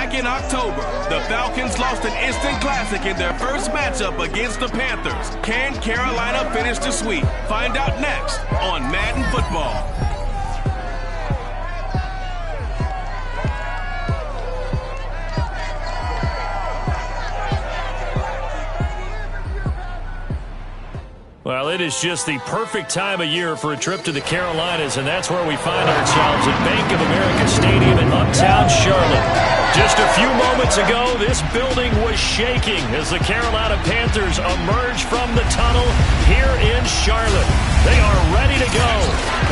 back in October, the Falcons lost an instant classic in their first matchup against the Panthers. Can Carolina finish the sweep? Find out next on Madden Football. Well, it is just the perfect time of year for a trip to the Carolinas, and that's where we find ourselves at Bank of America Stadium in uptown Charlotte. Just a few moments ago, this building was shaking as the Carolina Panthers emerge from the tunnel here in Charlotte. They are ready to go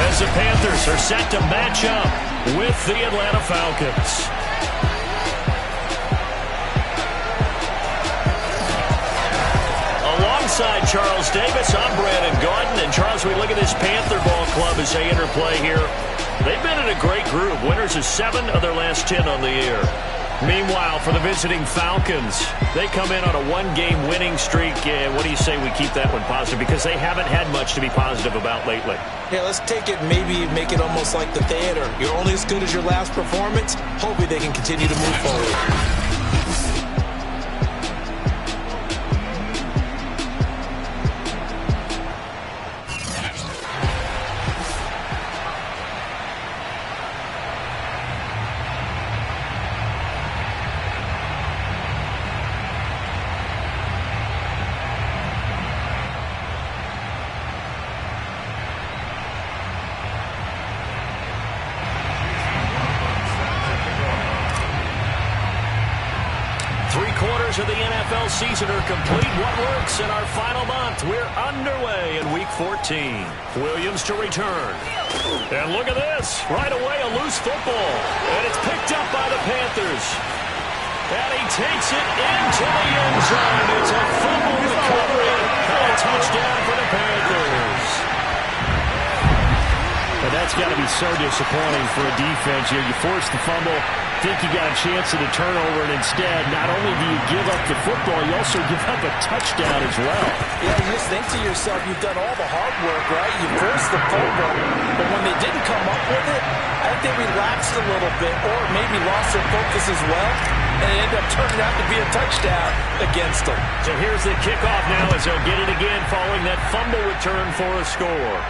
as the Panthers are set to match up with the Atlanta Falcons. Alongside Charles Davis, I'm Brandon Gaudin. And Charles, we look at this Panther ball club as they interplay here. They've been in a great group. Winners of 7 of their last 10 on the year. Meanwhile, for the visiting Falcons, they come in on a 1-game winning streak. What do you say we keep that one positive? Because they haven't had much to be positive about lately. Yeah, let's take it, maybe make it almost like the theater. You're only as good as your last performance. Hopefully they can continue to move forward. 3/4 of the NFL season are complete. What works in our final month? We're underway in Week 14. Williams to return. And look at this. Right away, a loose football. And it's picked up by the Panthers. And he takes it into the end zone. It's a fumble recovery. And a touchdown for the Panthers. But that's got to be so disappointing for a defense here. You force the fumble, think you got a chance at a turnover, and instead, not only do you give up the football, you also give up a touchdown as well. Yeah, you just think to yourself, you've done all the hard work, right? You forced the fumble, but when they didn't come up with it, I think they relaxed a little bit, or maybe lost their focus as well, and it ended up turning out to be a touchdown against them. So here's the kickoff now as they'll get it again following that fumble return for a score.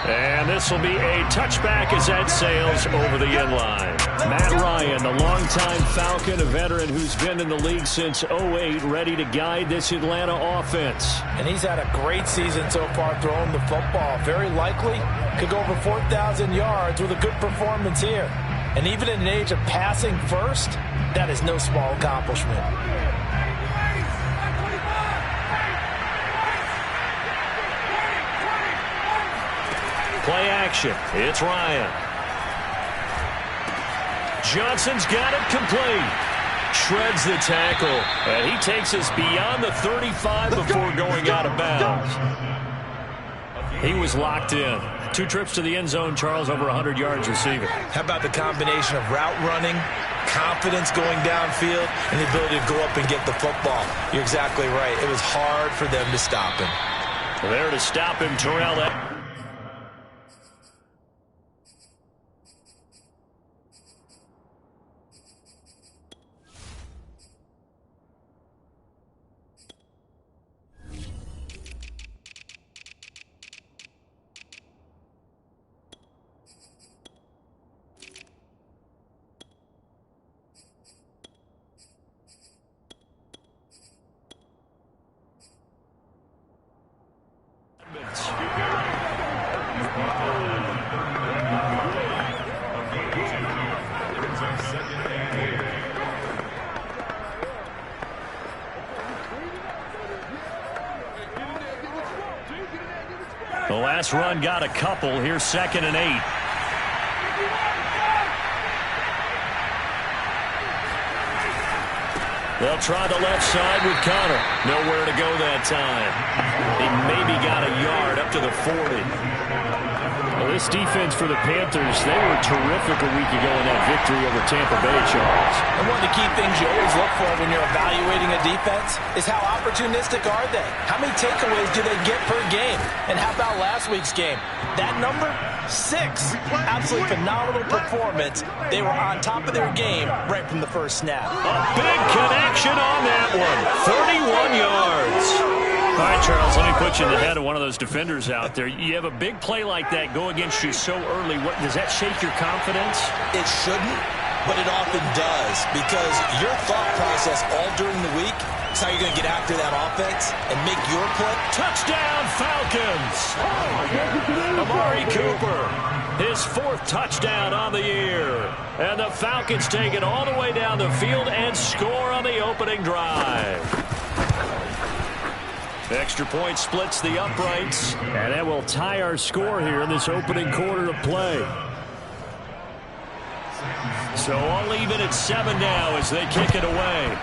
And this will be a touchback as that sails over the end line. Matt Ryan, the longtime Falcon, a veteran who's been in the league since 2008, ready to guide this Atlanta offense. And he's had a great season so far throwing the football. Very likely could go over 4,000 yards with a good performance here. And even in an age of passing first, that is no small accomplishment. Play action. It's Ryan. Johnson's got it complete. Shreds the tackle. And he takes us beyond the 35 before going out of bounds. He was locked in. 2 trips to the end zone, Charles, over 100 yards receiving. How about the combination of route running, confidence going downfield, and the ability to go up and get the football? You're exactly right. It was hard for them to stop him. There to stop him, Terrell. The last run got a couple. Here's 2nd and 8. They'll try the left side with Connor. Nowhere to go that time. He maybe got a yard up to the 40. Well, this defense for the Panthers, they were terrific a week ago in that victory over Tampa Bay, Charles. And one of the key things you always look for when you're evaluating a defense is how opportunistic are they? How many takeaways do they get per game? And how about last week's game? That number? 6. Absolutely phenomenal performance. They were on top of their game right from the first snap. A big connection on that one. 31 yards. All right, Charles, let me put you in the head of one of those defenders out there. You have a big play like that go against you so early. Does that shake your confidence? It shouldn't, but it often does, because your thought process all during the week is how you're going to get after that offense and make your play. Touchdown, Falcons! Amari Cooper, his 4th touchdown on the year. And the Falcons take it all the way down the field and score on the opening drive. Extra point splits the uprights, and that will tie our score here in this opening quarter of play. So I'll leave it at 7 now as they kick it away.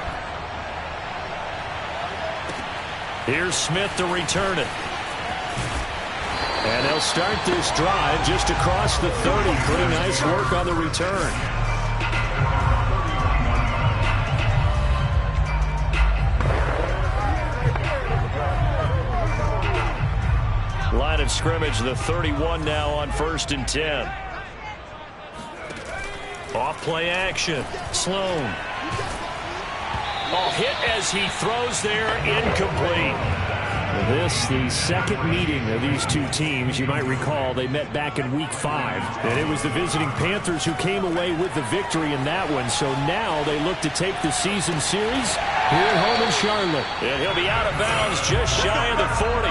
Here's Smith to return it. And they'll start this drive just across the 30. Pretty nice work on the return. Line of scrimmage, the 31 now on 1st and 10. Off play action. Sloan. Hit as he throws there, incomplete. This, the second meeting of these two teams. You might recall they met back in Week 5. And it was the visiting Panthers who came away with the victory in that one. So now they look to take the season series here at home in Charlotte. And he'll be out of bounds just shy of the 40.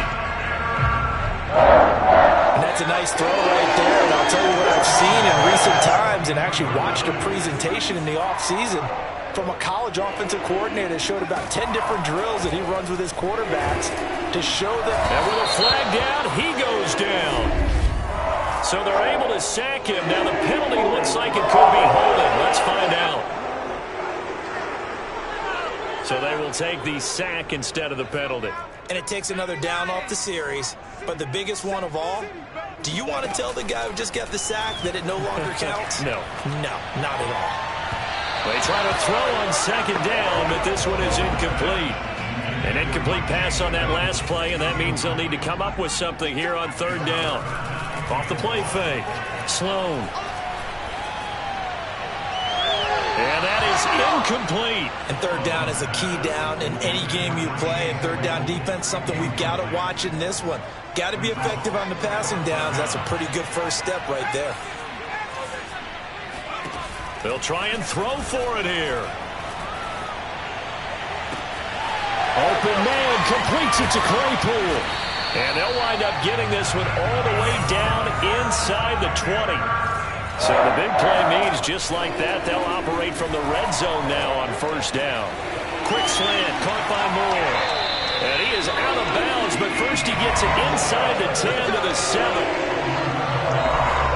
And that's a nice throw right there. And I'll tell you what I've seen in recent times and actually watched a presentation in the offseason from a college offensive coordinator that showed about 10 different drills that he runs with his quarterbacks to show them. And with a flag down, he goes down. So they're able to sack him. Now the penalty looks like it could be holding. Let's find out. So they will take the sack instead of the penalty. And it takes another down off the series. But the biggest one of all, do you want to tell the guy who just got the sack that it no longer counts? No. No, not at all. They try to throw on 2nd down, but this one is incomplete. An incomplete pass on that last play, and that means they'll need to come up with something here on 3rd down. Off the play fake. Sloan. And that is incomplete. And 3rd down is a key down in any game you play. And 3rd down defense, something we've got to watch in this one. Got to be effective on the passing downs. That's a pretty good first step right there. They'll try and throw for it here. Open man, completes it to Claypool. And they'll wind up getting this one all the way down inside the 20. So the big play means just like that, they'll operate from the red zone now on 1st down. Quick slant, caught by Moore. And he is out of bounds, but first he gets it inside the 10 to the 7.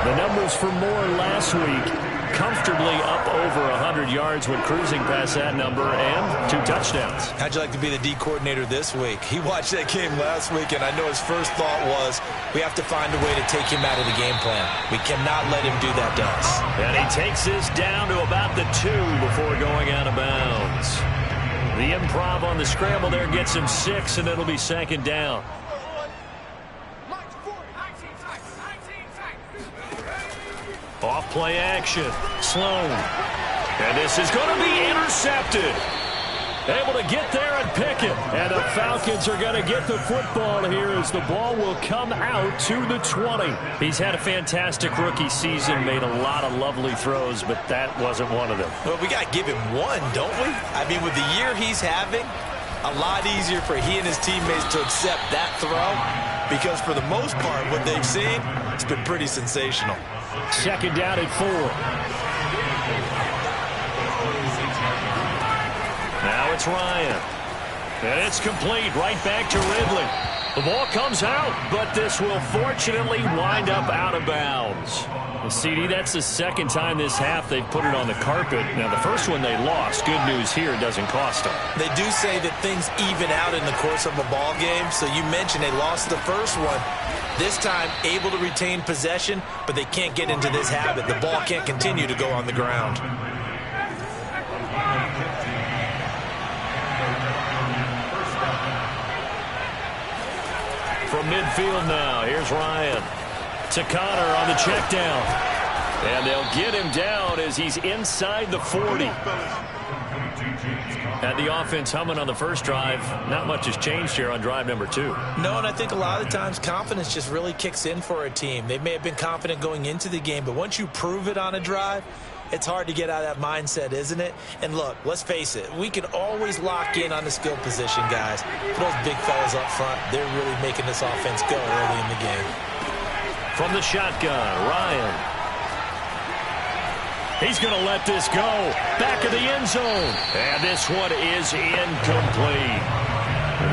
The numbers for Moore last week, comfortably up over 100 yards when cruising past that number, and 2 touchdowns. How'd you like to be the D coordinator this week? He watched that game last week, and I know his first thought was, we have to find a way to take him out of the game plan. We cannot let him do that to us. And he takes this down to about the 2 before going out of bounds. The improv on the scramble there gets him 6, and it'll be 2nd down. Off play action. Sloan. And this is going to be intercepted. Able to get there and pick it. And the Falcons are going to get the football here as the ball will come out to the 20. He's had a fantastic rookie season, made a lot of lovely throws, but that wasn't one of them. Well, we got to give him one, don't we? I mean, with the year he's having, a lot easier for he and his teammates to accept that throw because for the most part, what they've seen, it's been pretty sensational. 2nd down at 4. Now it's Ryan. And it's complete right back to Ridley. The ball comes out, but this will fortunately wind up out of bounds. CD, that's the second time this half they've put it on the carpet. Now, the first one they lost. Good news here, it doesn't cost them. They do say that things even out in the course of a ball game. So you mentioned they lost the first one. This time, able to retain possession, but they can't get into this habit. The ball can't continue to go on the ground. From midfield now, here's Ryan. To Connor on the check down. And they'll get him down as he's inside the 40. Had the offense humming on the first drive. Not much has changed here on drive number 2. No, and I think a lot of times confidence just really kicks in for a team. They may have been confident going into the game, but once you prove it on a drive, it's hard to get out of that mindset, isn't it? And look, let's face it, we can always lock in on the skill position, guys. For those big fellas up front, they're really making this offense go early in the game. From the shotgun, Ryan. He's going to let this go. Back of the end zone. And this one is incomplete.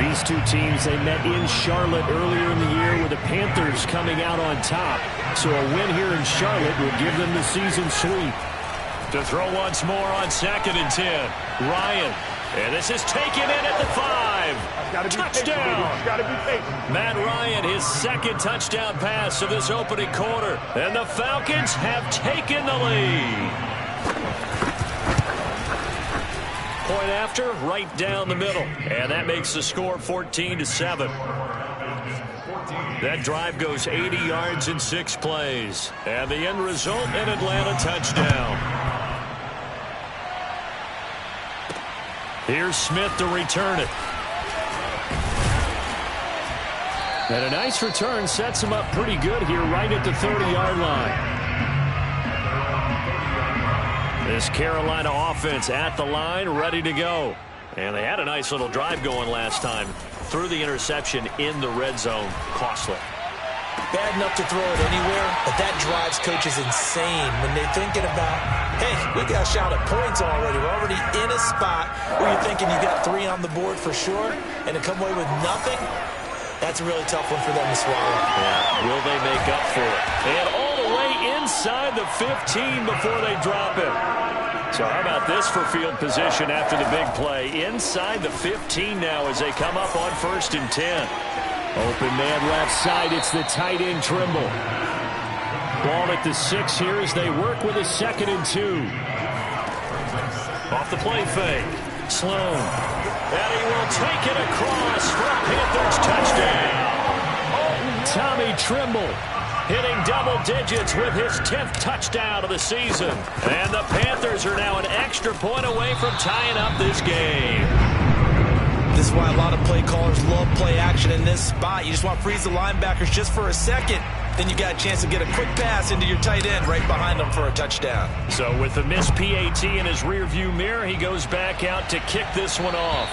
These two teams, they met in Charlotte earlier in the year with the Panthers coming out on top. So a win here in Charlotte would give them the season sweep. To throw once more on 2nd and 10. Ryan. And this is taken in at the 5. Touchdown. Matt Ryan, his second touchdown pass of this opening quarter. And the Falcons have taken the lead. Point after, right down the middle. And that makes the score 14-7. That drive goes 80 yards in 6 plays. And the end result, an Atlanta touchdown. Here's Smith to return it. And a nice return sets him up pretty good here right at the 30-yard line. This Carolina offense at the line, ready to go. And they had a nice little drive going last time. Threw the interception in the red zone. Costly. Bad enough to throw it anywhere, but that drives coaches insane when they're thinking about, hey, we got a shot at points already. We're already in a spot where you're thinking you got 3 on the board for sure, and to come away with nothing, that's a really tough one for them to swallow. Yeah, will they make up for it? And all the way inside the 15 before they drop it. So how about this for field position after the big play? Inside the 15 now as they come up on 1st and 10. Open man left side, it's the tight end Trimble. Ball at the 6 here as they work with a 2nd and 2. Off the play fake. Sloan. And he will take it across for a Panthers touchdown. Tommy Trimble hitting double digits with his 10th touchdown of the season. And the Panthers are now an extra point away from tying up this game. This is why a lot of play callers love play action in this spot. You just want to freeze the linebackers just for a second. Then you got a chance to get a quick pass into your tight end right behind them for a touchdown. So with the missed PAT in his rearview mirror, he goes back out to kick this one off.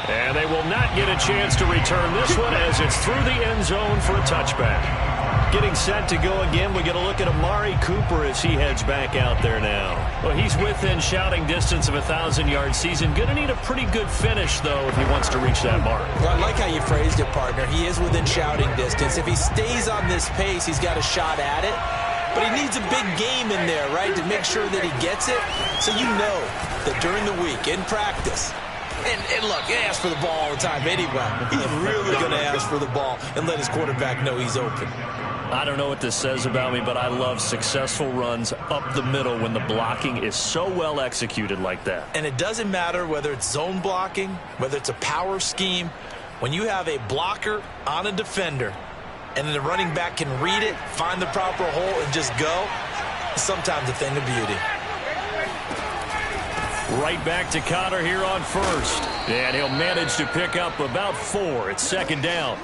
And they will not get a chance to return this one as it's through the end zone for a touchback. Getting set to go again, we get a look at Amari Cooper as he heads back out there now. Well, he's within shouting distance of a 1,000-yard season. Going to need a pretty good finish, though, if he wants to reach that mark. Well, I like how you phrased it, partner. He is within shouting distance. If he stays on this pace, he's got a shot at it. But he needs a big game in there, right, to make sure that he gets it. So you know that during the week, in practice, and look, he asks for the ball all the time anyway. He's really going to ask for the ball and let his quarterback know he's open. I don't know what this says about me, but I love successful runs up the middle when the blocking is so well executed like that. And it doesn't matter whether it's zone blocking, whether it's a power scheme. When you have a blocker on a defender and then the running back can read it, find the proper hole, and just go, it's sometimes a thing of beauty. Right back to Connor here on 1st. And he'll manage to pick up about 4. It's 2nd down.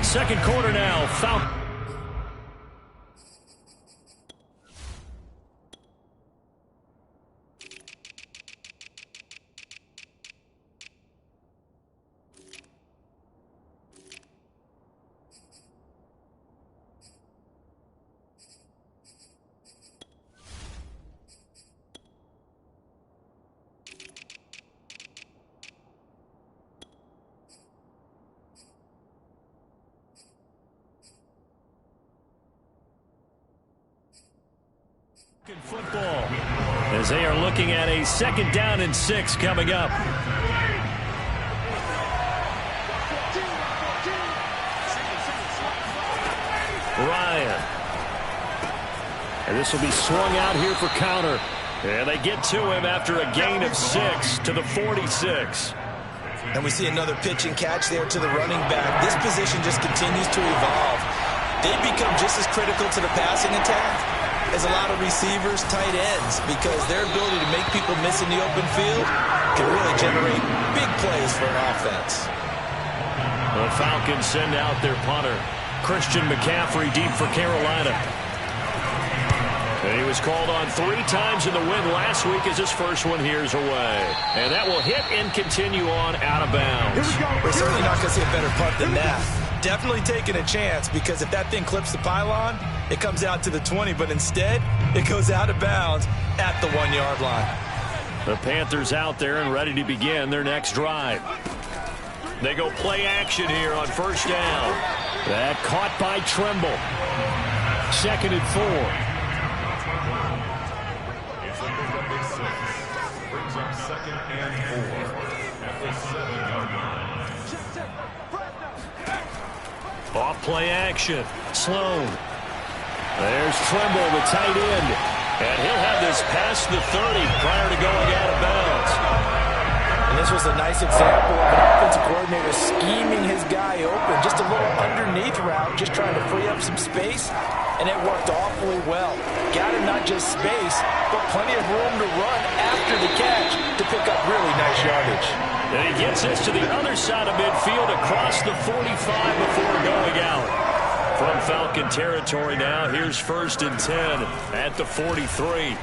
Second quarter now. Foul. Football, as they are looking at a 2nd down and 6 coming up. Ryan. And this will be swung out here for counter. And they get to him after a gain of 6 to the 46. And we see another pitch and catch there to the running back. This position just continues to evolve. They become just as critical to the passing attack as a lot of receivers, tight ends, because their ability to make people miss in the open field can really generate big plays for an offense. The Falcons send out their punter, Christian McCaffrey, deep for Carolina. And he was called on 3 times in the win last week as his first one here's away. And that will hit and continue on out of bounds. We're certainly not going to see a better punt than that. Definitely taking a chance, because if that thing clips the pylon, it comes out to the 20, but instead it goes out of bounds at the 1-yard line. The Panthers out there and ready to begin their next drive. They go play action here on 1st down. That caught by Trimble. 2nd and 4. Brings up 2nd and 4 at the 7-yard line. Off play action. Sloan. There's Trimble, the tight end. And he'll have this past the 30 prior to going out of bounds. And this was a nice example of an offensive coordinator scheming his guy open. Just a little underneath route, just trying to free up some space. And it worked awfully well. Got him not just space, but plenty of room to run after the catch to pick up really nice yardage. And he gets this to the other side of midfield across the 45 before going out. From Falcon territory now, here's 1st and 10 at the 43.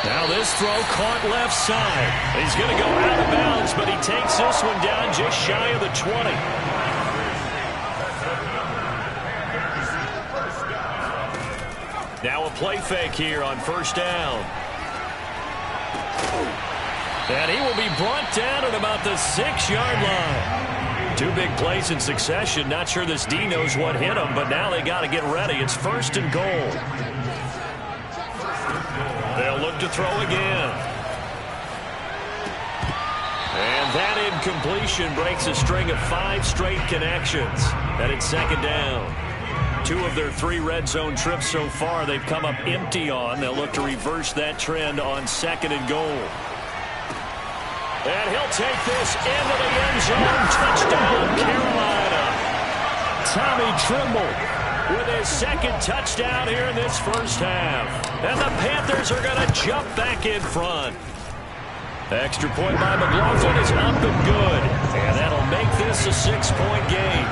Now this throw caught left side. He's going to go out of bounds, but he takes this one down just shy of the 20. Now a play fake here on 1st down. And he will be brought down at about the 6-yard line. 2 big plays in succession. Not sure this D knows what hit him, but now they got to get ready. It's 1st and goal. They'll look to throw again. And that incompletion breaks a string of 5 straight connections. And it's 2nd down. 2 of their 3 red zone trips so far they've come up empty on. They'll look to reverse that trend on 2nd and goal. And he'll take this into the end zone. Touchdown, Carolina. Tommy Trimble with his 2nd touchdown here in this 1st half. And the Panthers are going to jump back in front. Extra point by McLaughlin is up and good. And that'll make this a 6-point game.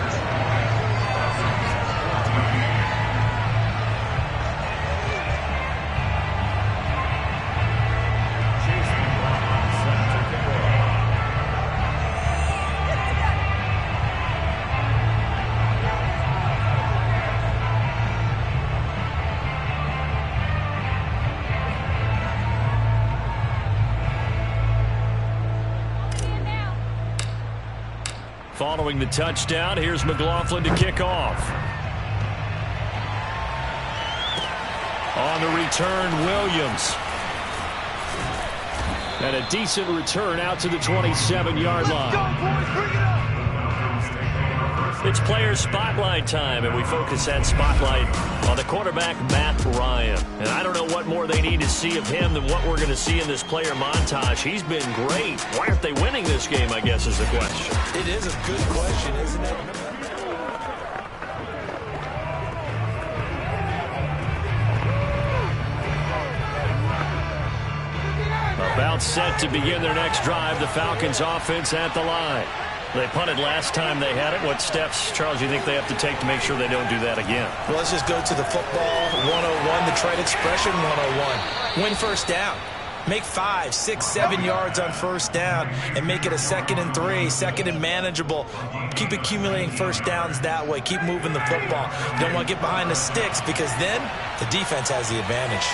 Following the touchdown, here's McLaughlin to kick off. On the return, Williams. And a decent return out to the 27-yard line. It's player spotlight time, and we focus that spotlight on the quarterback, Matt Ryan. And I don't know what more they need to see of him than what we're going to see in this player montage. He's been great. Why aren't they winning this game, I guess, is the question. It is a good question, isn't it? About set to begin their next drive, the Falcons offense at the line. They punted last time they had it. What steps, Charles, do you think they have to take to make sure they don't do that again? Well, let's just go to the football 101, the trade expression 101. Win 1st down. Make 5, 6, 7 yards on 1st down and make it a 2nd and 3, 2nd and manageable. Keep accumulating 1st downs that way. Keep moving the football. You don't want to get behind the sticks because then the defense has the advantage.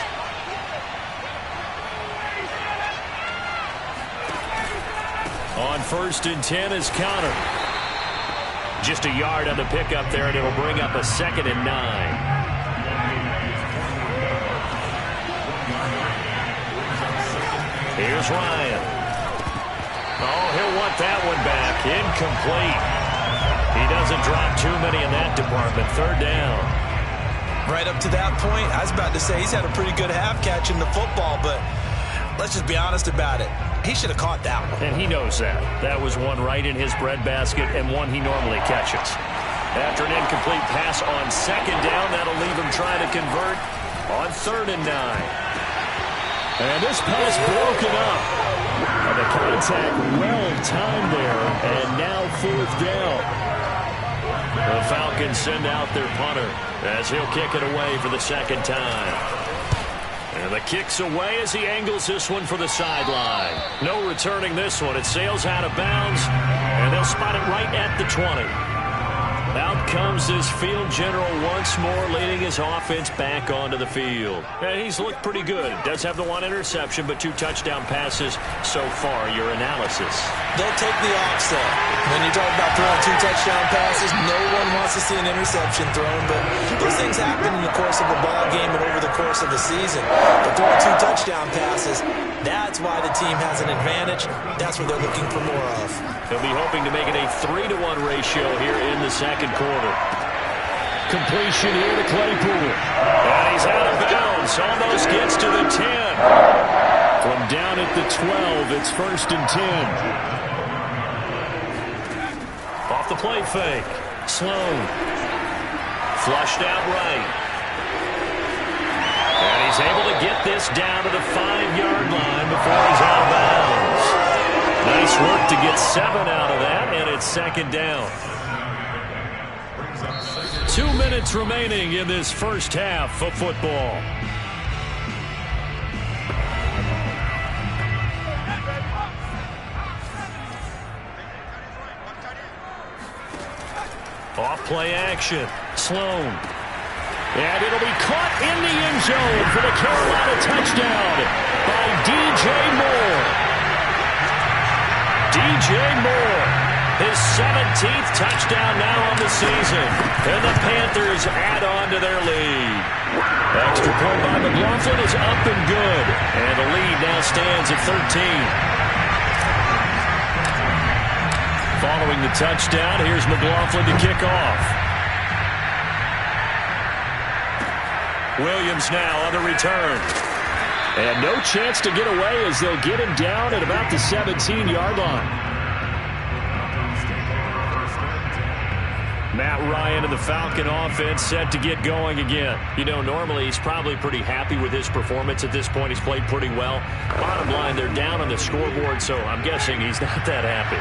On 1st and 10 is counter. Just a yard on the pickup there, and it'll bring up a 2nd and 9. Here's Ryan. Oh, he'll want that one back. Incomplete. He doesn't drop too many in that department. Third down. Right up to that point, I was about to say he's had a pretty good half catching the football, but let's just be honest about it. He should have caught that one. And he knows that. That was one right in his breadbasket and one he normally catches. After an incomplete pass on second down, that'll leave him trying to convert on 3rd and 9. And this pass broken up. And the contact well timed there. And now 4th down. The Falcons send out their punter as he'll kick it away for the 2nd time. And the kick's away as he angles this one for the sideline. No returning this one. It sails out of bounds, and they'll spot it right at the 20. Out comes this field general once more, leading his offense back onto the field. And he's looked pretty good. Does have the 1 interception, but 2 touchdown passes so far. Your analysis? They'll take the offset. When you talk about throwing 2 touchdown passes, no one wants to see an interception thrown, but those things happen in the course of a ball game and over the course of the season. But throwing 2 touchdown passes, that's why the team has an advantage. That's what they're looking for more of. They'll be hoping to make it a 3-to-1 ratio here in the 2nd quarter. Completion here to Claypool. And he's out of bounds. Almost gets to the 10. From down at the 12, it's 1st and 10. Off the play fake. Sloan. Flushed out right. And he's able to get this down to the 5-yard line before he's out of bounds. Nice work to get 7 out of that, and it's 2nd down. 2 minutes remaining in this first half of football. Off play action. Sloan. And it'll be caught in the end zone for the Carolina touchdown by DJ Moore. DJ Moore, his 17th touchdown now on the season. And the Panthers add on to their lead. Extra point by McLaughlin is up and good. And the lead now stands at 13. Following the touchdown, here's McLaughlin to kick off. Williams now on the return. And no chance to get away as they'll get him down at about the 17-yard line. Matt Ryan and the Falcon offense set to get going again. You know, normally he's probably pretty happy with his performance at this point. He's played pretty well. Bottom line, they're down on the scoreboard, so I'm guessing he's not that happy.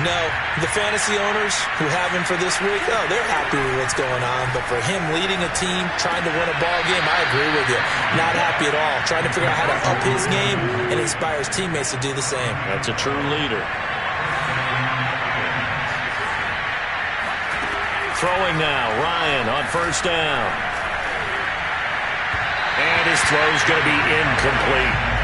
No, the fantasy owners who have him for this week, oh, they're happy with what's going on. But for him leading a team, trying to win a ball game, I agree with you. Not happy at all. Trying to figure out how to up his game and inspire his teammates to do the same. That's a true leader. Throwing now, Ryan on 1st down. And his throw's going to be incomplete.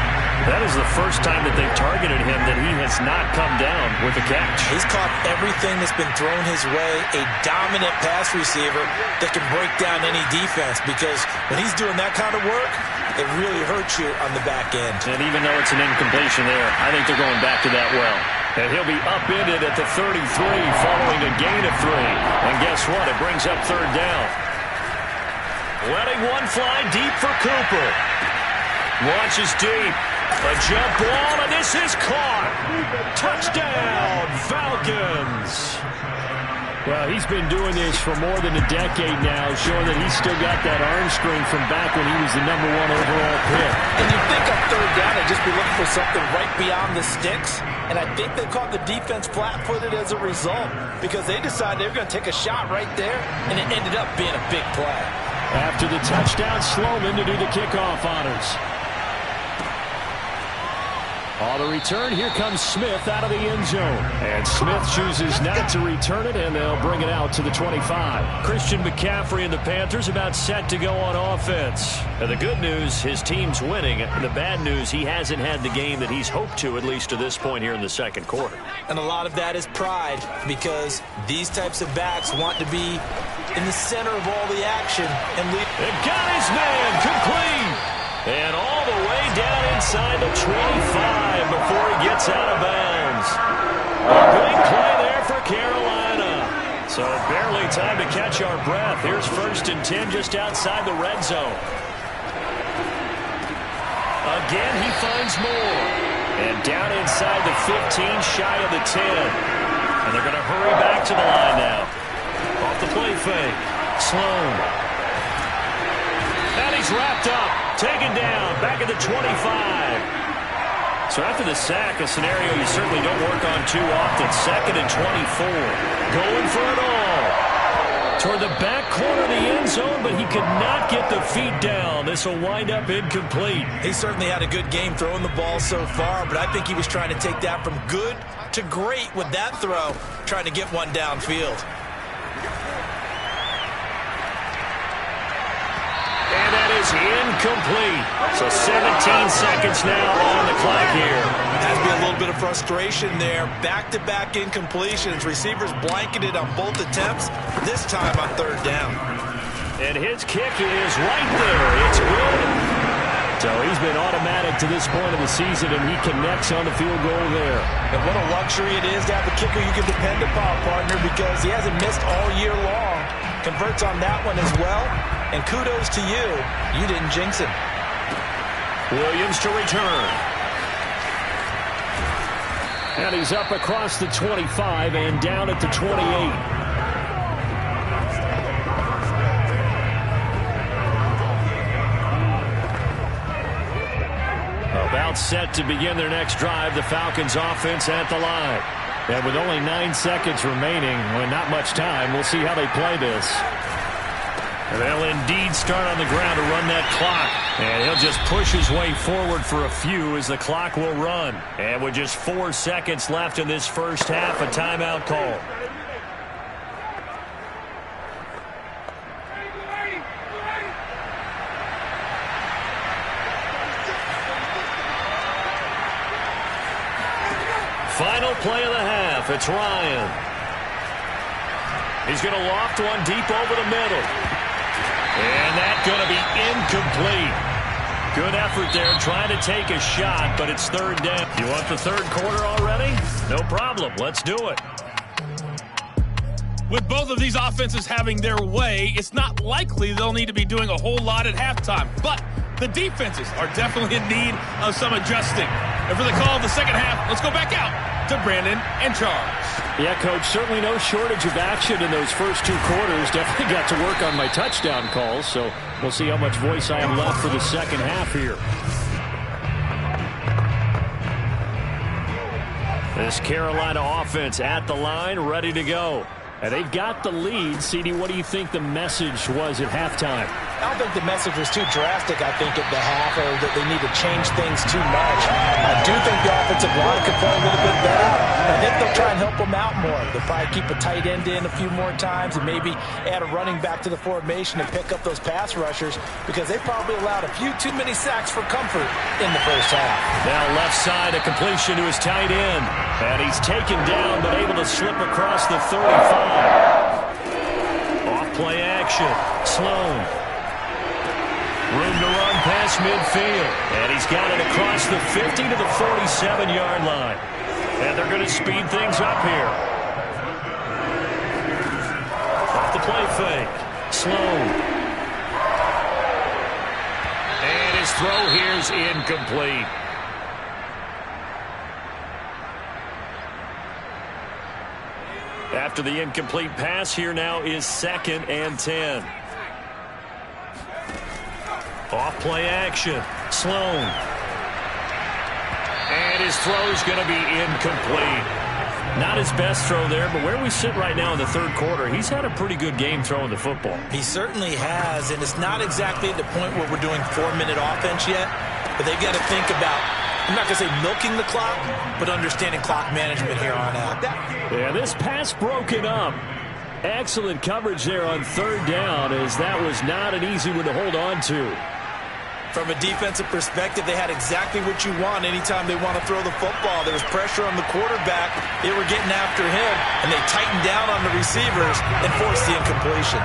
That is the first time that they've targeted him that he has not come down with a catch. He's caught everything that's been thrown his way. A dominant pass receiver that can break down any defense, because when he's doing that kind of work, it really hurts you on the back end. And even though it's an incompletion there, I think they're going back to that well. And he'll be upended at the 33 following a gain of 3. And guess what? It brings up 3rd down. Letting one fly deep for Cooper. Launches deep. A jump ball, and this is caught. Touchdown, Falcons. Well, he's been doing this for more than a decade now, showing that he's still got that arm strength from back when he was the #1 overall pick. And you think on 3rd down, they'd just be looking for something right beyond the sticks. And I think they caught the defense flat-footed as a result, because they decided they were going to take a shot right there, and it ended up being a big play. After the touchdown, Sloman to do the kickoff honors. On the return, here comes Smith out of the end zone. And Smith chooses not to return it, and they'll bring it out to the 25. Christian McCaffrey and the Panthers about set to go on offense. And the good news, his team's winning. And the bad news, he hasn't had the game that he's hoped to, at least to this point here in the 2nd quarter. And a lot of that is pride, because these types of backs want to be in the center of all the action. And it got his man complete. And all the way down inside the 25. before he gets out of bounds. A big play there for Carolina. So barely time to catch our breath. Here's 1st and 10 just outside the red zone. Again, he finds more. And down inside the 15, shy of the 10. And they're going to hurry back to the line now. Off the play fake. Sloan. And he's wrapped up. Taken down. Back at the 25. So after the sack, a scenario you certainly don't work on too often. 2nd and 24. Going for it all. Toward the back corner of the end zone, but he could not get the feet down. This will wind up incomplete. He certainly had a good game throwing the ball so far, but I think he was trying to take that from good to great with that throw, trying to get one downfield. And that is incomplete. So 17 seconds now on the clock here. Has been a little bit of frustration there. Back-to-back incompletions. Receivers blanketed on both attempts, this time on 3rd down. And his kick is right there. It's good. So he's been automatic to this point of the season, and he connects on the field goal there. And what a luxury it is to have a kicker you can depend upon, partner, because he hasn't missed all year long. Converts on that one as well. And kudos to you. You didn't jinx him. Williams to return. And he's up across the 25 and down at the 28. About set to begin their next drive, the Falcons offense at the line. And with only 9 seconds remaining, well, not much time, we'll see how they play this. They'll indeed start on the ground to run that clock. And he'll just push his way forward for a few as the clock will run. And with just 4 seconds left in this first half, a timeout call. Final play of the half. It's Ryan. He's going to loft one deep over the middle. And that's going to be incomplete. Good effort there trying to take a shot, but it's 3rd down. You want the 3rd quarter already? No problem. Let's do it. With both of these offenses having their way, it's not likely they'll need to be doing a whole lot at halftime. But the defenses are definitely in need of some adjusting. And for the call of the second half, let's go back out to Brandon and Charles. Yeah, Coach, certainly no shortage of action in those first 2 quarters. Definitely got to work on my touchdown calls, so we'll see how much voice I have left for the second half here. This Carolina offense at the line, ready to go. And they've got the lead. CD, what do you think the message was at halftime? I don't think the message was too drastic, I think, at the half, or that they need to change things too much. I do think the offensive line could play a little bit better. I think they'll try and help them out more. They'll probably keep a tight end in a few more times and maybe add a running back to the formation and pick up those pass rushers, because they probably allowed a few too many sacks for comfort in the first half. Now left side, a completion to his tight end. And he's taken down but able to slip across the 35. Off play action. Sloan. Room to run past midfield. And he's got it across the 50 to the 47-yard line. And they're going to speed things up here. Off the play fake. Sloan. And his throw here's incomplete. After the incomplete pass, here now is 2nd and 10. Off play action. Sloan. And his throw's going to be incomplete. Not his best throw there, but where we sit right now in the 3rd quarter, he's had a pretty good game throwing the football. He certainly has, and it's not exactly at the point where we're doing 4-minute offense yet, but they've got to think about, I'm not going to say milking the clock, but understanding clock management here on out. Yeah, this pass broken up. Excellent coverage there on 3rd down, as that was not an easy one to hold on to. From a defensive perspective, they had exactly what you want anytime they want to throw the football. There was pressure on the quarterback. They were getting after him, and they tightened down on the receivers and forced the incompletion.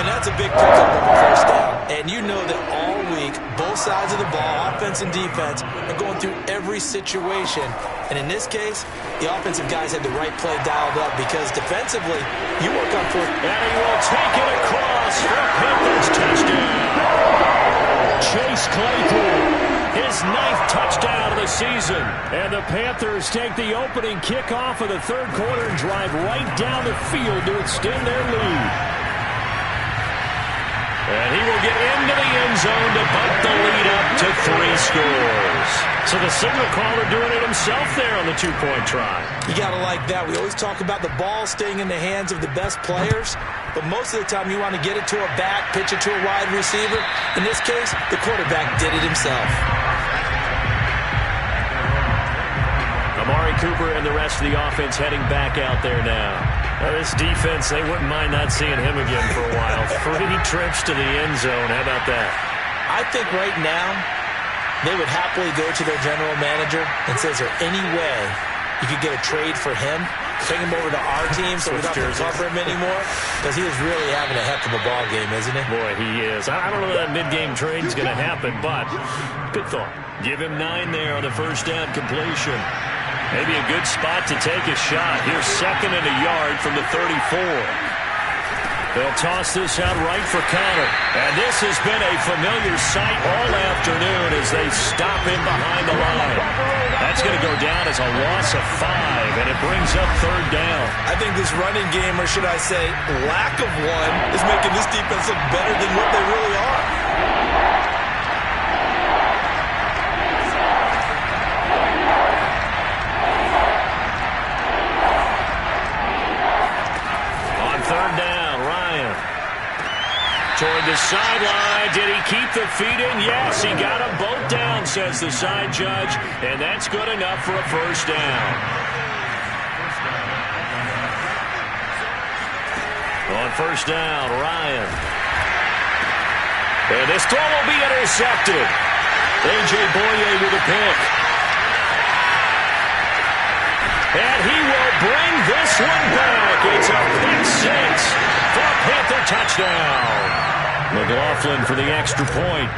And that's a big pickup of a first down. And you know that all week, both sides of the ball, offense and defense, are going through every situation. And in this case, the offensive guys had the right play dialed up because defensively, you work on fourth. And he will take it across for a Panthers touchdown. Chase Claypool, his 9th touchdown of the season. And the Panthers take the opening kickoff of the third quarter and drive right down the field to extend their lead. And he will get into the end zone to bump the lead up to 3 scores. So the signal caller doing it himself there on the 2-point try. You got to like that. We always talk about the ball staying in the hands of the best players, but most of the time you want to get it to a back, pitch it to a wide receiver. In this case, the quarterback did it himself. Amari Cooper and the rest of the offense heading back out there now. This defense, they wouldn't mind not seeing him again for a while. 3 trips to the end zone. How about that? I think right now they would happily go to their general manager and say, is there any way you could get a trade for him? Bring him over to our team so we don't have to cover him anymore? Because he is really having a heck of a ball game, isn't he? Boy, he is. I don't know if that mid-game trade is going to happen, but good thought. Give him 9 there on the first down completion. Maybe a good spot to take a shot. Here's 2nd and a yard from the 34. They'll toss this out right for Connor. And this has been a familiar sight all afternoon as they stop him behind the line. That's going to go down as a loss of 5, and it brings up 3rd down. I think this running game, or should I say lack of one, is making this defense look better than what they really are. Toward the sideline. Did he keep the feet in? Yes, he got them both down, says the side judge. And that's good enough for a first down. On first down, Ryan. And this throw will be intercepted. A.J. Boye with a pick. And he will bring this one back. It's a pick 6 for a Panther touchdown. McLaughlin for the extra point.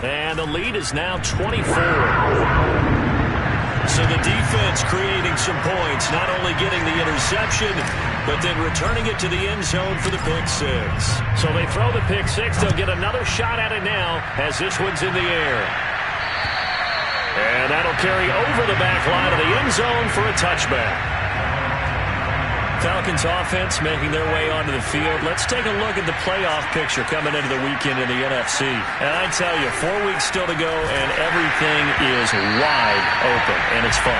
And the lead is now 24. So the defense creating some points, not only getting the interception, but then returning it to the end zone for the pick 6. So they throw the pick 6. They'll get another shot at it now as this one's in the air. And that'll carry over the back line of the end zone for a touchback. Falcons offense making their way onto the field. Let's take a look at the playoff picture coming into the weekend in the NFC. And I tell you, 4 weeks still to go, and everything is wide open, and it's fun.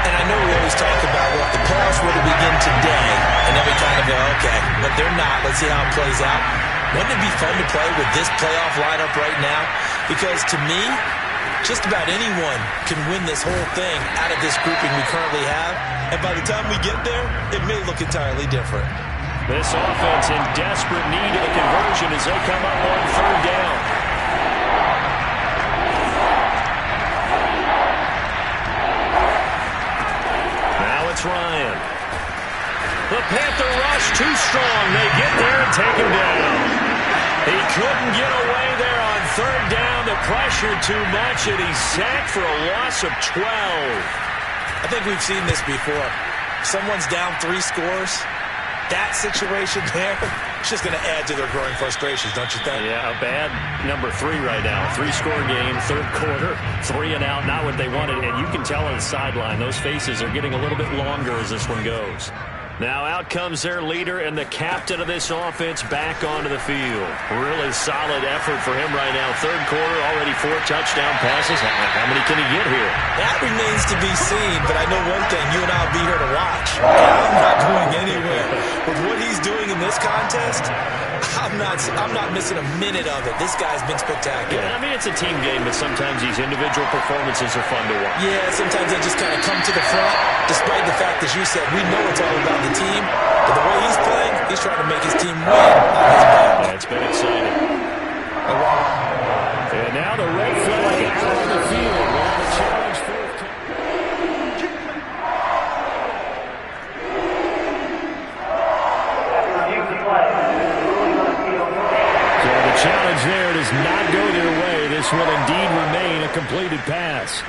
And I know we always talk about, well, if the playoffs were to begin today, and then we kind of go, okay, but they're not. Let's see how it plays out. Wouldn't it be fun to play with this playoff lineup right now? Because to me, just about anyone can win this whole thing out of this grouping we currently have. And by the time we get there, it may look entirely different. This offense in desperate need of a conversion as they come up on 3rd down. Now it's Ryan. The Panther rush too strong. They get there and take him down. He couldn't get away there on 3rd down. The pressure too much, and he's sacked for a loss of 12. I think we've seen this before. Someone's down 3 scores. That situation there, it's just going to add to their growing frustrations, don't you think? Yeah, a bad number 3 right now. 3-score game, 3rd quarter, 3 and out, not what they wanted. And you can tell on the sideline, those faces are getting a little bit longer as this one goes. Now out comes their leader and the captain of this offense back onto the field. Really solid effort for him right now. 3rd quarter, already 4 touchdown passes. How many can he get here? That remains to be seen, but I know one thing. You and I will be here to watch. I'm not going anywhere. With what he's doing in this contest, I'm not missing a minute of it. This guy's been spectacular. Yeah, I mean, it's a team game, but sometimes these individual performances are fun to watch. Yeah, sometimes they just kind of come to the front, despite the fact, as you said, we know it's all about the team. But the way he's playing, he's trying to make his team win on his back. Yeah, it's been exciting. And now the red flag out on the field. We'll have a challenge for challenge there does not go their way. This will indeed remain a completed pass.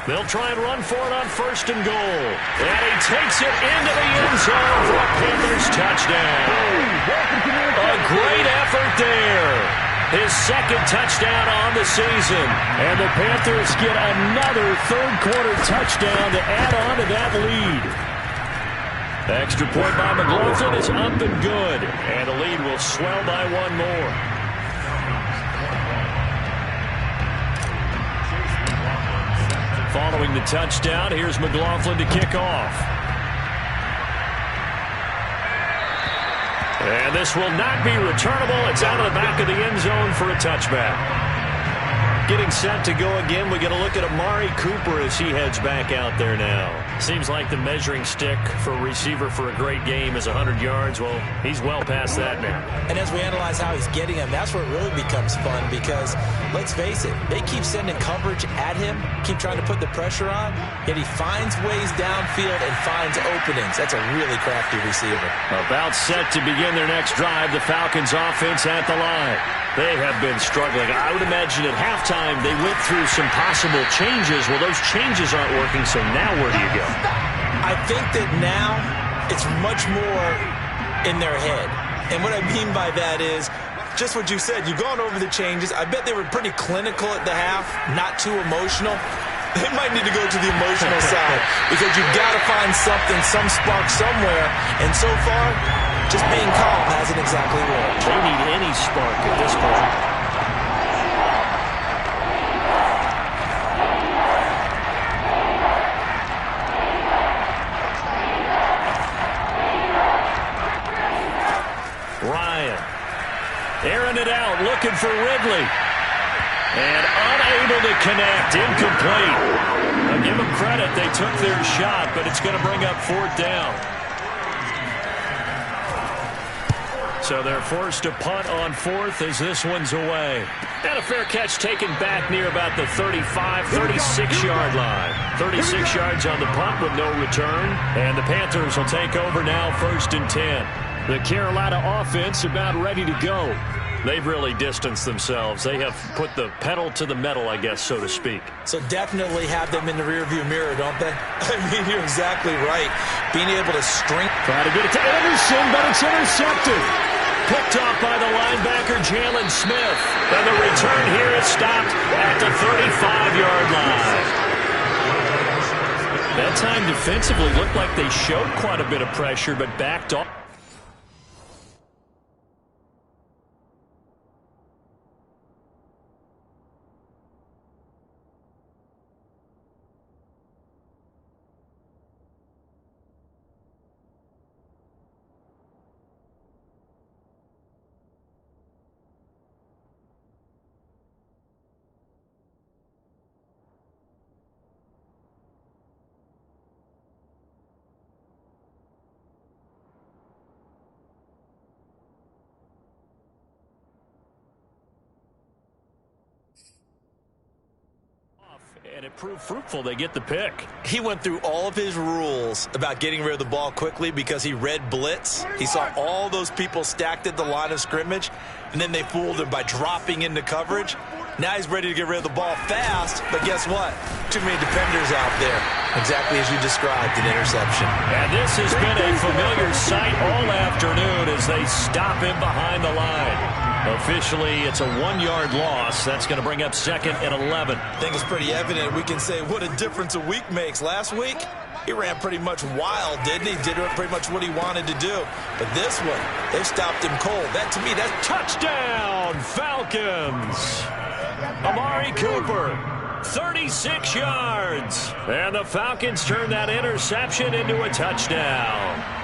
They'll try and run for it on 1st and goal. And he takes it into the end zone for a Panthers touchdown. A great effort there. His 2nd touchdown on the season. And the Panthers get another 3rd-quarter touchdown to add on to that lead. The extra point by McLaughlin is up and good. And the lead will swell by 1 more. Following the touchdown, here's McLaughlin to kick off. And this will not be returnable. It's out of the back of the end zone for a touchback. Getting set to go again, we get a look at Amari Cooper as he heads back out there now. Seems like the measuring stick for a receiver for a great game is 100 yards. Well, he's well past that now. And as we analyze how he's getting them, that's where it really becomes fun because, let's face it, they keep sending coverage at him, keep trying to put the pressure on, yet he finds ways downfield and finds openings. That's a really crafty receiver. About set to begin their next drive, the Falcons offense at the line. They have been struggling. I would imagine at halftime they went through some possible changes. Well, those changes aren't working, so now where do you go? I think that now it's much more in their head. And what I mean by that is just what you said. You've gone over the changes. I bet they were pretty clinical at the half, not too emotional. They might need to go to the emotional side because you've got to find something, some spark somewhere. And so far, just being calm hasn't exactly worked. They need any spark at this point. Ryan airing it out, looking for Ridley. And unable to connect, incomplete. Now give them credit, they took their shot, but it's going to bring up 4th down. So they're forced to punt on 4th as this one's away. And a fair catch taken back near about the 35, 36-yard line. 36 yards on the punt with no return. And the Panthers will take over now 1st and 10. The Carolina offense about ready to go. They've really distanced themselves. They have put the pedal to the metal, I guess, so to speak. So definitely have them in the rearview mirror, don't they? I mean, you're exactly right. Being able to string. Try to get it to Anderson, but it's intercepted. Picked off by the linebacker, Jalen Smith. And the return here is stopped at the 35-yard line. That time defensively looked like they showed quite a bit of pressure, but backed off. And it proved fruitful. They get the pick. He went through all of his rules about getting rid of the ball quickly because he read blitz. He saw all those people stacked at the line of scrimmage, and then they fooled him by dropping into coverage. Now he's ready to get rid of the ball fast, but guess what? Too many defenders out there. Exactly as you described, an interception. And this has been a familiar sight all afternoon as they stop him behind the line. Officially, it's a 1-yard loss. That's going to bring up 2nd and 11. I think it's pretty evident. We can say what a difference a week makes. Last week, he ran pretty much wild, didn't he? Did pretty much what he wanted to do. But this one, they stopped him cold. That, to me, that's touchdown, Falcons. Amari Cooper, 36 yards. And the Falcons turn that interception into a touchdown.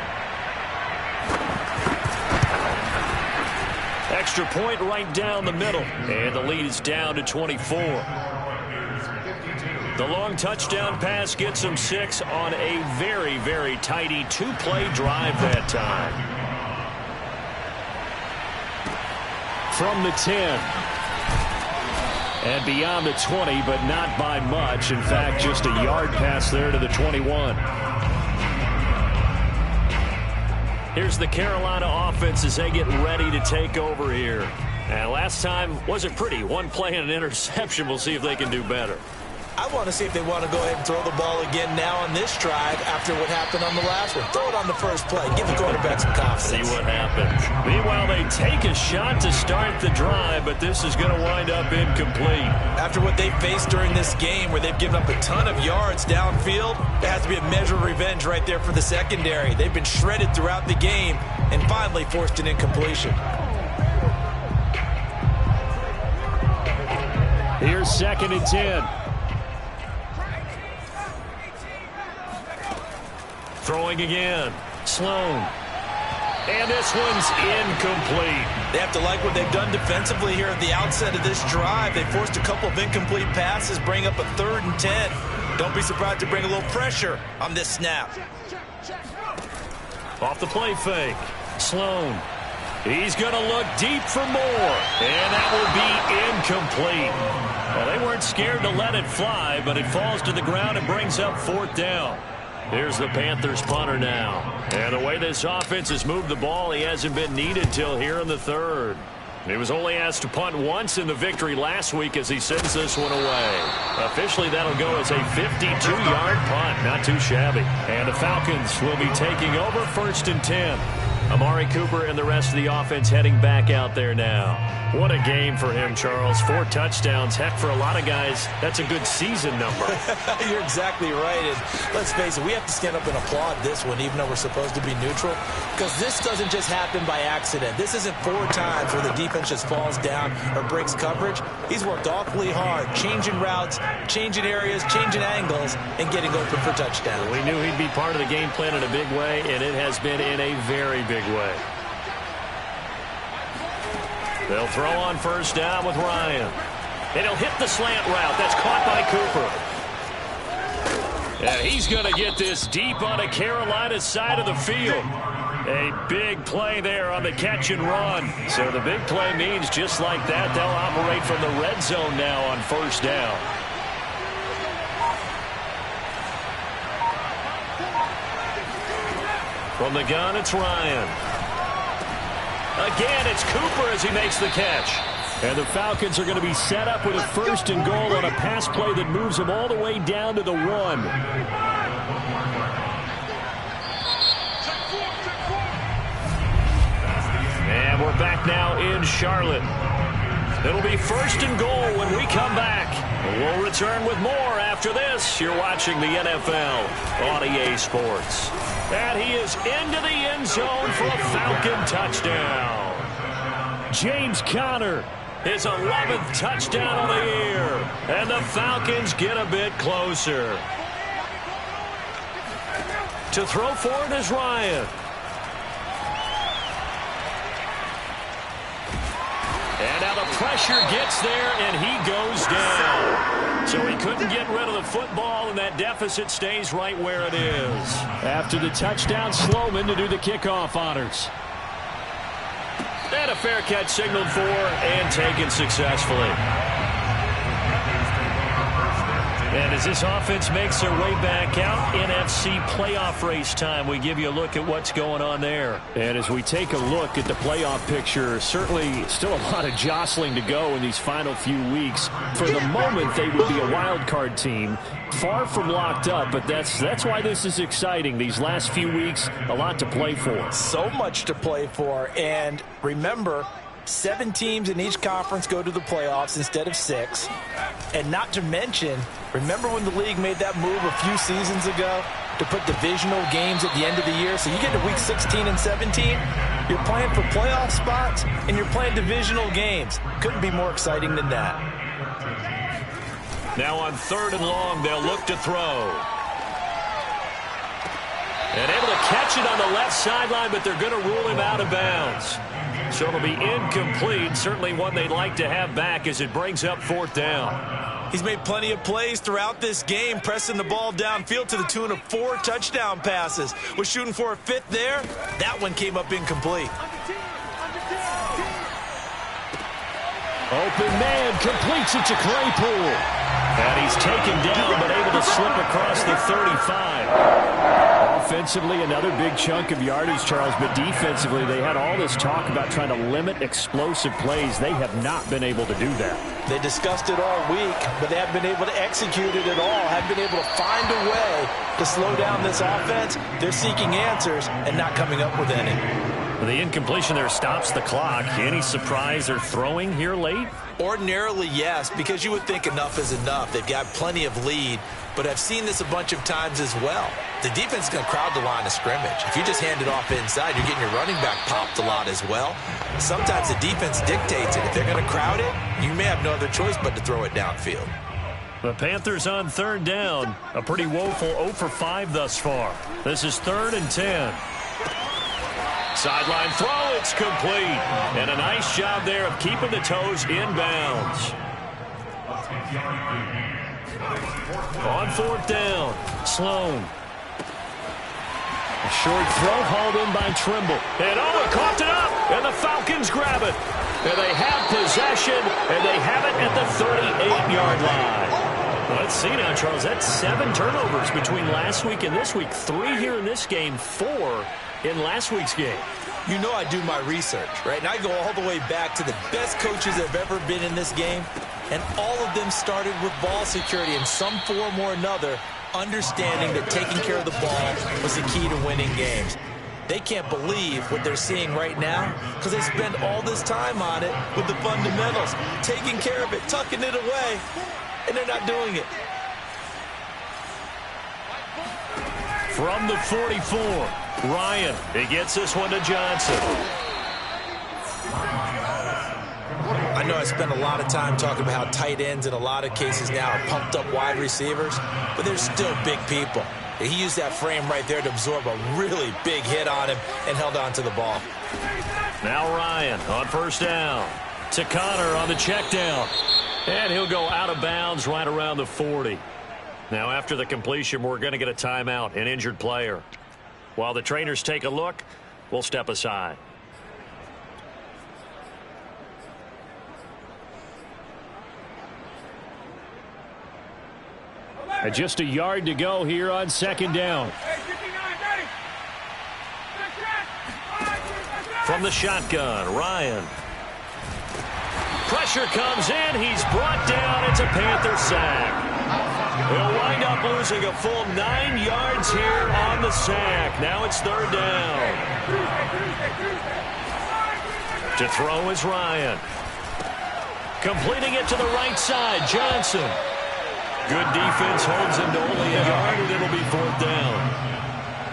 Extra point right down the middle. And the lead is down to 24. The long touchdown pass gets them 6 on a very, very tidy 2-play drive that time. From the 10. And beyond the 20, but not by much. In fact, just a yard pass there to the 21. Here's the Carolina offense as they get ready to take over here. And last time wasn't pretty. One play and an interception. We'll see if they can do better. I want to see if they want to go ahead and throw the ball again now on this drive after what happened on the last one. Throw it on the first play. Give the quarterback some confidence. See what happens. Meanwhile, they take a shot to start the drive, but this is going to wind up incomplete. After what they faced during this game where they've given up a ton of yards downfield, there has to be a measure of revenge right there for the secondary. They've been shredded throughout the game and finally forced an incompletion. Here's 2nd and 10. Throwing again. Sloan. And this one's incomplete. They have to like what they've done defensively here at the outset of this drive. They forced a couple of incomplete passes, bring up a 3rd and 10. Don't be surprised to bring a little pressure on this snap. Off the play fake. Sloan. He's going to look deep for more. And that will be incomplete. Well, they weren't scared to let it fly, but it falls to the ground and brings up 4th down. Here's the Panthers punter now. And the way this offense has moved the ball, he hasn't been needed till here in the 3rd. He was only asked to punt once in the victory last week as he sends this one away. Officially, that'll go as a 52-yard punt. Not too shabby. And the Falcons will be taking over 1st and 10. Amari Cooper and the rest of the offense heading back out there now. What a game for him, Charles. 4 touchdowns. Heck, for a lot of guys, that's a good season number. You're exactly right. And let's face it, we have to stand up and applaud this one, even though we're supposed to be neutral, because this doesn't just happen by accident. This isn't 4 times where the defense just falls down or breaks coverage. He's worked awfully hard, changing routes, changing areas, changing angles, and getting open for touchdowns. We knew he'd be part of the game plan in a big way, and it has been in a very big way. They'll throw on 1st down with Ryan. And he'll hit the slant route. That's caught by Cooper. And he's going to get this deep on the Carolina side of the field. A big play there on the catch and run. So the big play means just like that, they'll operate from the red zone now on 1st down. From the gun, it's Ryan. Again, it's Cooper as he makes the catch. And the Falcons are going to be set up with a 1st and goal on a pass play that moves them all the way down to the 1. And we're back now in Charlotte. It'll be 1st and goal when we come back. We'll return with more after this. You're watching the NFL on EA Sports. And he is into the end zone for a Falcon touchdown. James Conner, his 11th touchdown of the year. And the Falcons get a bit closer. To throw for it is Ryan. And now the pressure gets there, and he goes down. So he couldn't get rid of the football, and that deficit stays right where it is. After the touchdown, Sloman to do the kickoff honors. And a fair catch signaled for and taken successfully. And as this offense makes their way back out, NFC playoff race time, we give you a look at what's going on there. And as we take a look at the playoff picture, certainly still a lot of jostling to go in these final few weeks. For the moment, they would be a wild card team, far from locked up, but that's why this is exciting. These last few weeks, a lot to play for. So much to play for, and remember, 7 teams in each conference go to the playoffs instead of 6. And not to mention, remember when the league made that move a few seasons ago to put divisional games at the end of the year? So you get to week 16 and 17, you're playing for playoff spots, and you're playing divisional games. Couldn't be more exciting than that. Now on 3rd and long, they'll look to throw. And able to catch it on the left sideline, but they're going to rule him out of bounds. So it'll be incomplete. Certainly one they'd like to have back as it brings up 4th down. He's made plenty of plays throughout this game, pressing the ball downfield to the tune of 4 touchdown passes. Was shooting for a 5th there. That one came up incomplete. Open man, completes it to Claypool. And he's taken down, but able to slip across the 35. Offensively, another big chunk of yardage, Charles, but defensively, they had all this talk about trying to limit explosive plays. They have not been able to do that. They discussed it all week, but they haven't been able to execute it at all, haven't been able to find a way to slow down this offense. They're seeking answers and not coming up with any. The incompletion there stops the clock. Any surprise they're throwing here late? Ordinarily, yes, because you would think enough is enough. They've got plenty of lead, but I've seen this a bunch of times as well. The defense is going to crowd the line of scrimmage. If you just hand it off inside, you're getting your running back popped a lot as well. Sometimes the defense dictates it. If they're going to crowd it, you may have no other choice but to throw it downfield. The Panthers on third down. A pretty woeful 0 for 5 thus far. This is 3rd and 10. Sideline throw, it's complete. And a nice job there of keeping the toes in bounds. On 4th down, Sloan. A short throw hauled in by Trimble. And it caught it up, and the Falcons grab it. And they have possession, and they have it at the 38-yard line. Let's see now, Charles. That's 7 turnovers between last week and this week. 3 here in this game, 4 in last week's game. You know I do my research, right? And I go all the way back to the best coaches that have ever been in this game, and all of them started with ball security in some form or another, understanding that taking care of the ball was the key to winning games. They can't believe what they're seeing right now because they spend all this time on it with the fundamentals, taking care of it, tucking it away, and they're not doing it. From the 44, Ryan. He gets this one to Johnson. I know I spent a lot of time talking about how tight ends in a lot of cases now are pumped up wide receivers, but they're still big people. He used that frame right there to absorb a really big hit on him and held on to the ball. Now Ryan on 1st down. To Connor on the check down. And he'll go out of bounds right around the 40. Now after the completion, we're going to get a timeout, an injured player. While the trainers take a look, we'll step aside. And just a yard to go here on 2nd down. From the shotgun, Ryan. Pressure comes in. He's brought down. It's a Panther sack. He'll wind up losing a full 9 yards here on the sack. Now it's 3rd down. To throw is Ryan. Completing it to the right side, Johnson. Good defense holds him to only a yard, and it'll be 4th down.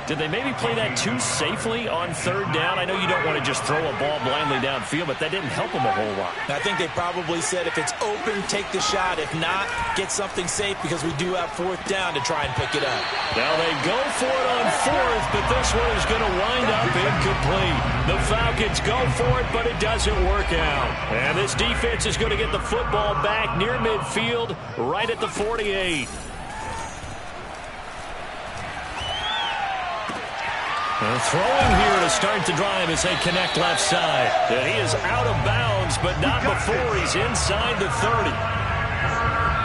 Did they maybe play that too safely on 3rd down? I know you don't want to just throw a ball blindly downfield, but that didn't help them a whole lot. I think they probably said if it's open, take the shot. If not, get something safe because we do have 4th down to try and pick it up. Now they go for it on 4th, but this one is going to wind up incomplete. The Falcons go for it, but it doesn't work out. And this defense is going to get the football back near midfield, right at the 48. Throwing here to start the drive as they connect left side. And he is out of bounds, but not before he's inside the 30.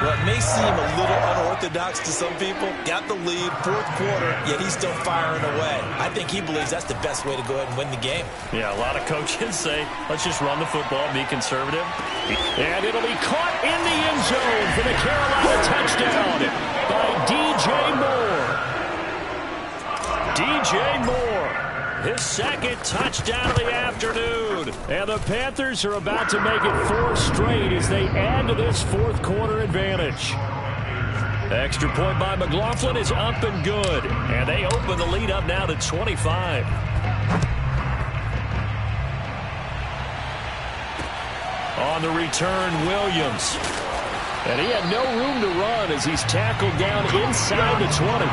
Well, it may seem a little unorthodox to some people. Got the lead, 4th quarter, yet he's still firing away. I think he believes that's the best way to go ahead and win the game. Yeah, a lot of coaches say, let's just run the football, be conservative. And it'll be caught in the end zone for the Carolina touchdown by DJ Moore. DJ Moore, his 2nd touchdown of the afternoon. And the Panthers are about to make it 4 straight as they add to this 4th quarter advantage. Extra point by McLaughlin is up and good. And they open the lead up now to 25. On the return, Williams. And he had no room to run as he's tackled down inside the 20.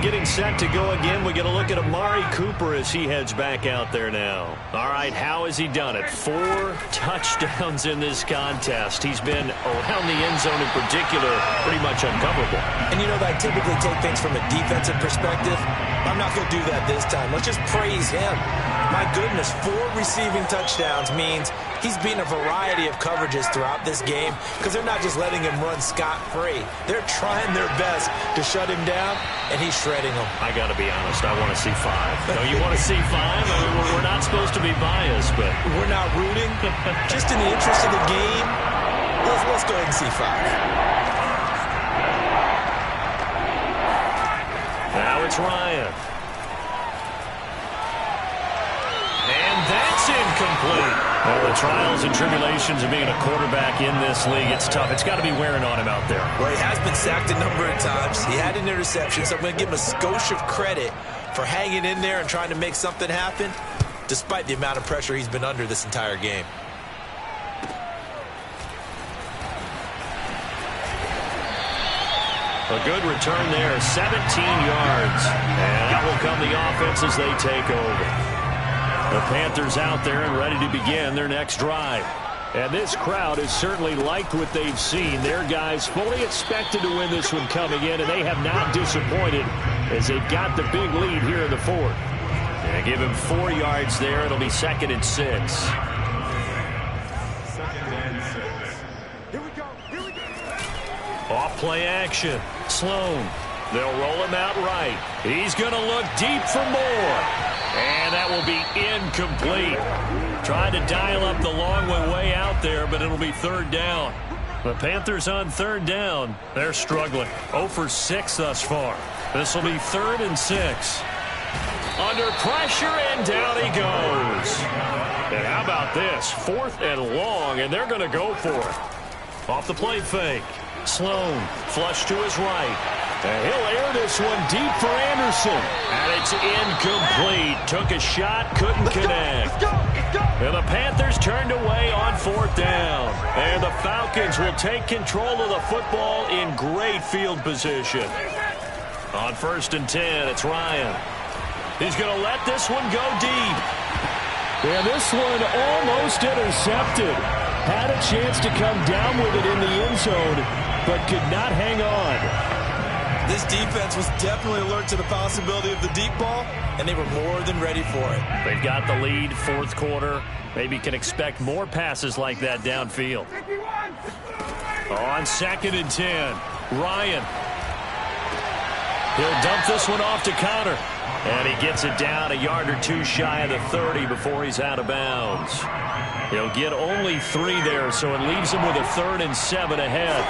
Getting set to go again. We get a look at Amari Cooper as he heads back out there now. All right, how has he done it? 4 touchdowns in this contest. He's been around the end zone in particular pretty much uncoverable. And you know that I typically take things from a defensive perspective. I'm not going to do that this time. Let's just praise him. My goodness, 4 receiving touchdowns means he's beaten a variety of coverages throughout this game because they're not just letting him run scot-free. They're trying their best to shut him down, and he's shredding them. I got to be honest, I want to see 5. No, you want to see 5? I mean, we're not supposed to be biased, but... We're not rooting. Just in the interest of the game, let's go ahead and see 5. Now it's Ryan. And that's incomplete. Well, the trials and tribulations of being a quarterback in this league, it's tough. It's got to be wearing on him out there. Well, he has been sacked a number of times. He had an interception, so I'm going to give him a skosh of credit for hanging in there and trying to make something happen, despite the amount of pressure he's been under this entire game. A good return there, 17 yards. And out will come the offense as they take over. The Panthers out there and ready to begin their next drive. And this crowd has certainly liked what they've seen. Their guys fully expected to win this one coming in, and they have not disappointed as they've got the big lead here in the 4th. And give him 4 yards there. It'll be 2nd and 6. 2nd and 6. Here we go. Here we go. Off play action. Sloan. They'll roll him out right. He's going to look deep for more. And that will be incomplete. Trying to dial up the long way out there, but it'll be 3rd down. The Panthers on 3rd down. They're struggling. 0 for 6 thus far. This will be 3rd and 6. Under pressure, and down he goes. And how about this? 4th and long, and they're going to go for it. Off the play fake. Sloan, flush to his right. And he'll air this one deep for Anderson. And it's incomplete. Took a shot, couldn't connect. And the Panthers turned away on 4th down. And the Falcons will take control of the football in great field position. On 1st and 10, it's Ryan. He's going to let this one go deep. And this one almost intercepted. Had a chance to come down with it in the end zone, but could not hang on. This defense was definitely alert to the possibility of the deep ball, and they were more than ready for it. They've got the lead, 4th quarter. Maybe can expect more passes like that downfield. On 2nd and 10, Ryan. He'll dump this one off to Connor. And he gets it down a yard or 2 shy of the 30 before he's out of bounds. He'll get only 3 there, so it leaves him with a 3rd and 7 ahead.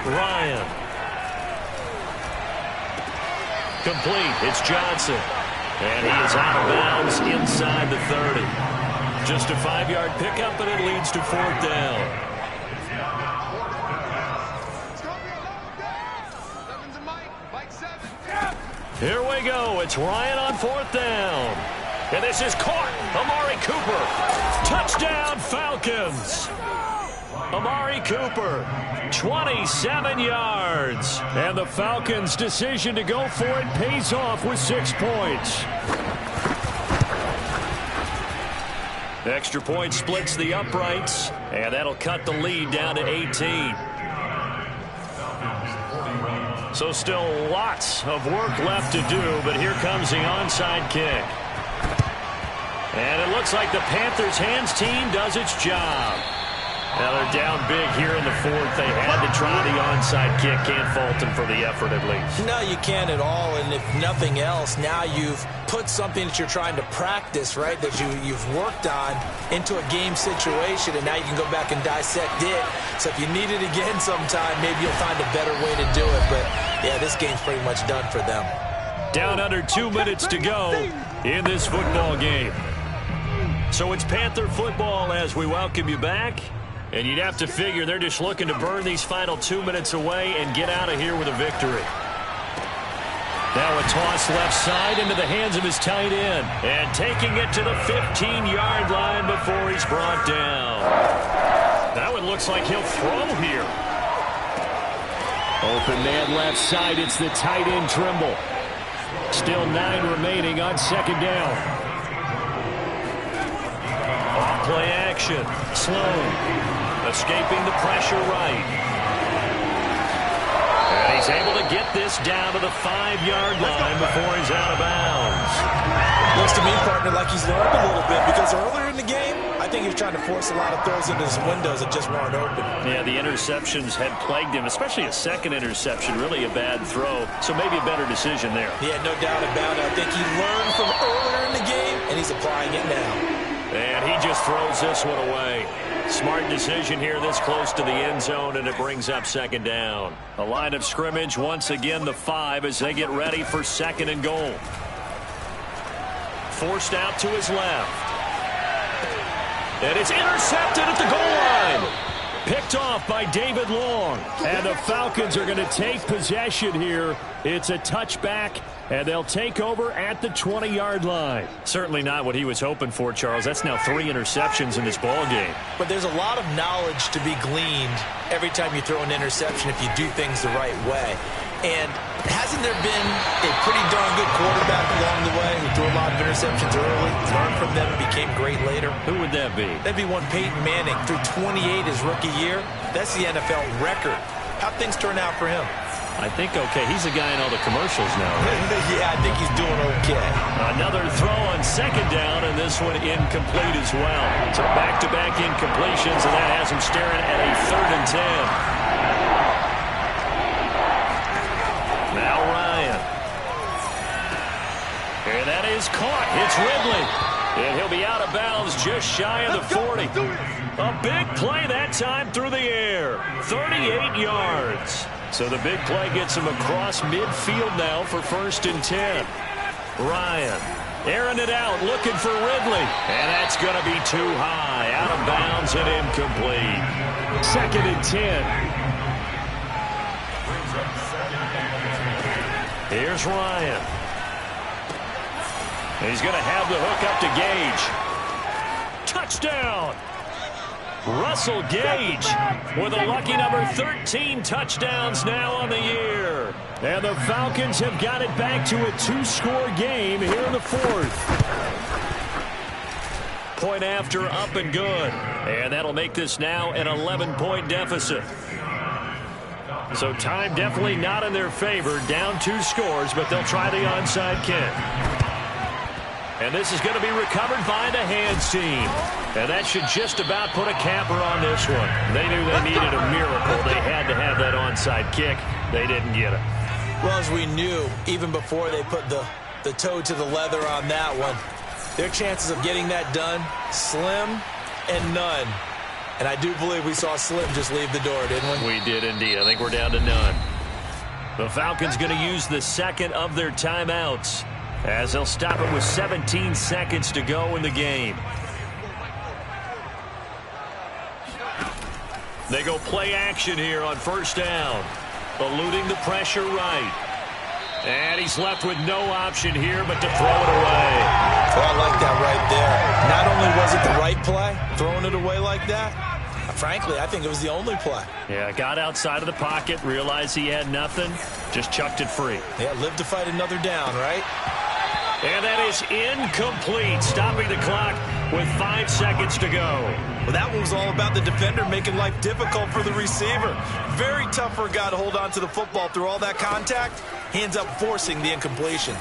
Ryan. Complete. It's Johnson. And he is out of bounds inside the 30. Just a 5-yard pickup, and it leads to 4th down. Here we go. It's Ryan on 4th down. And this is caught. Amari Cooper. Touchdown, Falcons. Amari Cooper, 27 yards. And the Falcons' decision to go for it pays off with 6 points. The extra point splits the uprights, and that'll cut the lead down to 18. So still lots of work left to do, but here comes the onside kick. And it looks like the Panthers' hands team does its job. Now they're down big here in the 4th. They had to try the onside kick. Can't fault them for the effort at least. No, you can't at all. And if nothing else, now you've put something that you're trying to practice, right, that you've worked on into a game situation, and now you can go back and dissect it. So if you need it again sometime, maybe you'll find a better way to do it. But, yeah, this game's pretty much done for them. Down under 2 minutes to go in this football game. So it's Panther football as we welcome you back. And you'd have to figure they're just looking to burn these final 2 minutes away and get out of here with a victory. Now a toss left side into the hands of his tight end. And taking it to the 15-yard line before he's brought down. That one looks like he'll throw here. Open man left side. It's the tight end Trimble. Still 9 remaining on second down. Off play action. Sloan escaping the pressure right. And he's able to get this down to the 5-yard line before he's out of bounds. Looks to me, partner, like he's learned a little bit because earlier in the game, I think he was trying to force a lot of throws into his windows that just weren't open. Yeah, the interceptions had plagued him, especially a second interception, really a bad throw. So maybe a better decision there. Yeah, no doubt about it. I think he learned from earlier in the game, and he's applying it now. And he just throws this one away. Smart decision here this close to the end zone, and it brings up second down. The line of scrimmage once again the 5 as they get ready for second and goal. Forced out to his left. And it's intercepted at the goal line. Picked off by David Long. And the Falcons are going to take possession here. It's a touchback, and they'll take over at the 20-yard line. Certainly not what he was hoping for, Charles. That's now 3 interceptions in this ball game. But there's a lot of knowledge to be gleaned every time you throw an interception if you do things the right way. And hasn't there been a pretty darn good quarterback along the way who threw a lot of interceptions early, learned from them, and became great later? Who would that be? That'd be one Peyton Manning. Threw 28 his rookie year. That's the NFL record. How'd things turn out for him? I think okay. He's the guy in all the commercials now, right? Yeah, I think he's doing okay. Another throw on second down, and this one incomplete as well. So back-to-back incompletions, and that has him staring at a 3rd and 10. Now Ryan. And that is caught. It's Ridley. And he'll be out of bounds just shy of the 40. A big play that time through the air. 38 yards. So the big play gets him across midfield now for 1st and 10. Ryan airing it out, looking for Ridley. And that's going to be too high. Out of bounds and incomplete. 2nd and 10. Here's Ryan. He's going to have the hook up to Gage. Touchdown! Russell Gage with a lucky number 13 touchdowns now on the year. And the Falcons have got it back to a 2-score game here in the 4th. Point after, up and good. And that'll make this now an 11-point deficit. So time definitely not in their favor. Down 2 scores, but they'll try the onside kick. And this is going to be recovered by the hands team. And that should just about put a capper on this one. They knew they needed a miracle. They had to have that onside kick. They didn't get it. Well, as we knew, even before they put the toe to the leather on that one, their chances of getting that done, slim and none. And I do believe we saw Slim just leave the door, didn't we? We did indeed. I think we're down to none. The Falcons going to use the second of their timeouts as they'll stop it with 17 seconds to go in the game. They go play action here on 1st down. Eluding the pressure right. And he's left with no option here but to throw it away. Oh, I like that right there. Not only was it the right play, throwing it away like that, frankly, I think it was the only play. Yeah, got outside of the pocket, realized he had nothing, just chucked it free. Yeah, live to fight another down, right? And that is incomplete, stopping the clock with 5 seconds to go. Well, that one was all about the defender making life difficult for the receiver. Very tough for a guy to hold on to the football through all that contact. He ends up forcing the incompletion.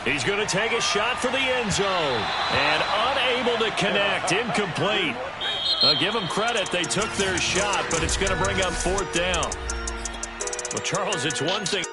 He's going to take a shot for the end zone. And unable to connect, incomplete. Give them credit, they took their shot, but it's going to bring up 4th down. Well, Charles, it's one thing.